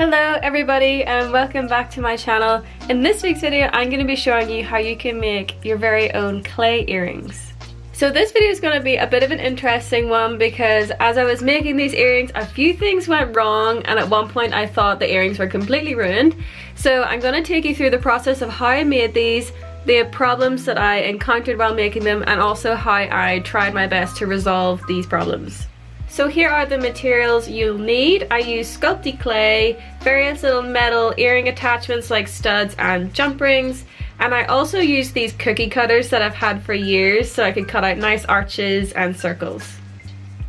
Hello everybody and welcome back to my channel. In this week's video I'm going to be showing you how you can make your very own clay earrings. So this video is going to be a bit of an interesting one because as I was making these earrings a few things went wrong, and at one point I thought the earrings were completely ruined. So I'm going to take you through the process of how I made these, the problems that I encountered while making them, and also how I tried my best to resolve these problems. So here are the materials you'll need. I use sculpty clay, various little metal earring attachments like studs and jump rings, and I also use these cookie cutters that I've had for years so I could cut out nice arches and circles.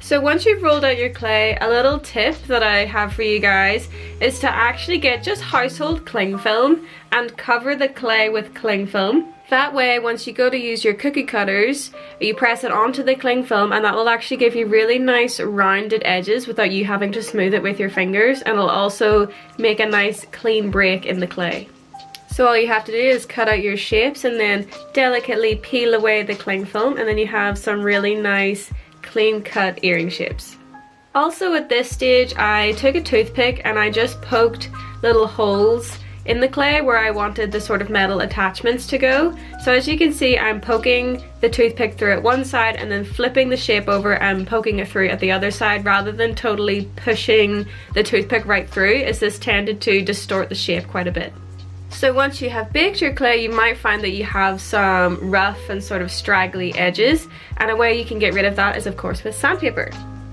So once you've rolled out your clay, a little tip that I have for you guys is to actually get just household cling film and cover the clay with cling film. That way, once you go to use your cookie cutters, you press it onto the cling film and that will actually give you really nice rounded edges without you having to smooth it with your fingers, and it'll also make a nice clean break in the clay. So all you have to do is cut out your shapes and then delicately peel away the cling film, and then you have some really nice clean cut earring shapes. Also at this stage I took a toothpick and I just poked little holes in the clay where I wanted the sort of metal attachments to go. So as you can see, I'm poking the toothpick through at one side and then flipping the shape over and poking it through at the other side, rather than totally pushing the toothpick right through, as this tended to distort the shape quite a bit. So once you have baked your clay, you might find that you have some rough and sort of straggly edges, and a way you can get rid of that is of course with sandpaper.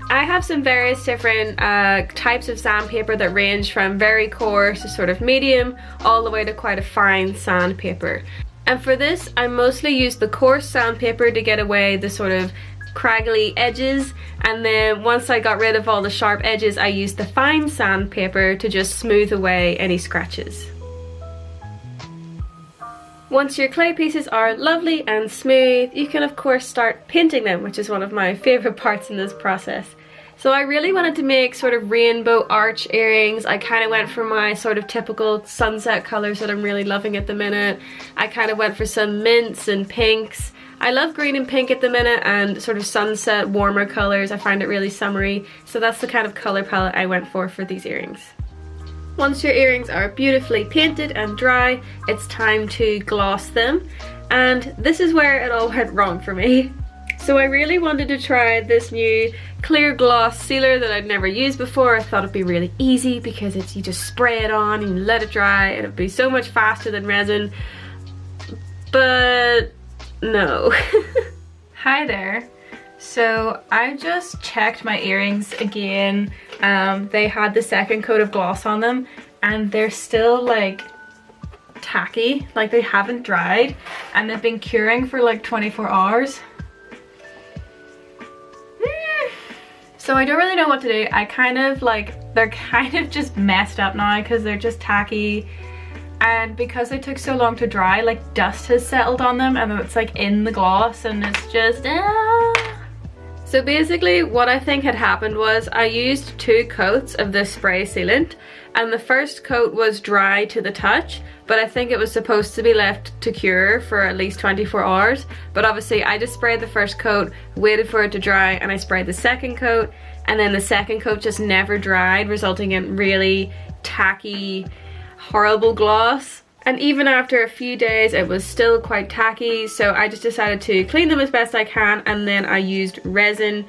I have some various different types of sandpaper that range from very coarse to sort of medium, all the way to quite a fine sandpaper. And for this, I mostly use the coarse sandpaper to get away the sort of craggly edges, and then once I got rid of all the sharp edges, I used the fine sandpaper to just smooth away any scratches. Once your clay pieces are lovely and smooth, you can of course start painting them, which is one of my favourite parts in this process. So I really wanted to make sort of rainbow arch earrings. I kind of went for my sort of typical sunset colours that I'm really loving at the minute. I kind of went for some mints and pinks. I love green and pink at the minute, and sort of sunset warmer colours. I find it really summery, so that's the kind of colour palette I went for these earrings. Once your earrings are beautifully painted and dry, it's time to gloss them, and this is where it all went wrong for me. So I really wanted to try this new clear gloss sealer that I'd never used before. I thought it'd be really easy because you just spray it on and you let it dry and it'd be so much faster than resin, but no. Hi there. So I just checked my earrings again. They had the second coat of gloss on them and they're still like tacky, like they haven't dried, and they've been curing for like 24 hours. So I don't really know what to do. I kind of like, they're kind of just messed up now because they're just tacky, and because they took so long to dry, like dust has settled on them and it's like in the gloss, and it's just So basically what I think had happened was I used 2 coats of this spray sealant, and the first coat was dry to the touch, but I think it was supposed to be left to cure for at least 24 hours. But obviously I just sprayed the first coat, waited for it to dry, and I sprayed the second coat, and then the second coat just never dried, resulting in really tacky, horrible gloss. And even after a few days it was still quite tacky, so I just decided to clean them as best I can, and then I used resin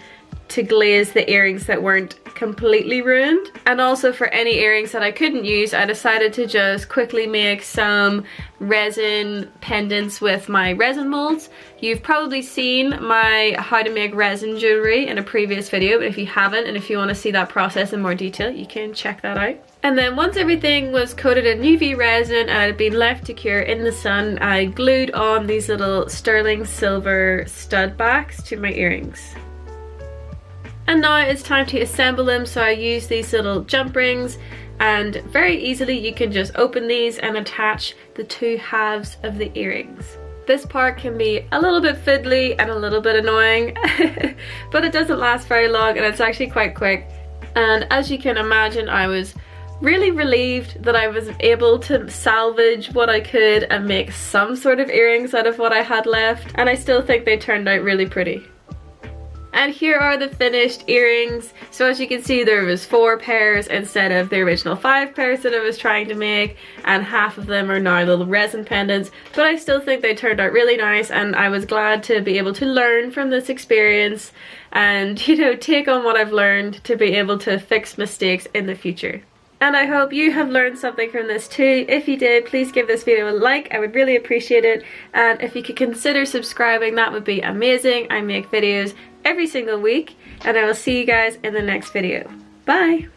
to glaze the earrings that weren't completely ruined. And also for any earrings that I couldn't use, I decided to just quickly make some resin pendants with my resin molds. You've probably seen my how to make resin jewellery in a previous video, but if you haven't, and if you want to see that process in more detail, you can check that out. And then once everything was coated in UV resin and it had been left to cure in the sun, I glued on these little sterling silver stud backs to my earrings. And now it's time to assemble them, so I use these little jump rings, and very easily you can just open these and attach the 2 halves of the earrings. This part can be a little bit fiddly and a little bit annoying, but it doesn't last very long and it's actually quite quick. And as you can imagine, I was really relieved that I was able to salvage what I could and make some sort of earrings out of what I had left, and I still think they turned out really pretty. And here are the finished earrings. So as you can see, there was 4 pairs instead of the original 5 pairs that I was trying to make, and half of them are now little resin pendants, but I still think they turned out really nice, and I was glad to be able to learn from this experience and, you know, take on what I've learned to be able to fix mistakes in the future. And I hope you have learned something from this too. If you did, please give this video a like. I would really appreciate it. And if you could consider subscribing, that would be amazing. I make videos every single week, and I will see you guys in the next video. Bye!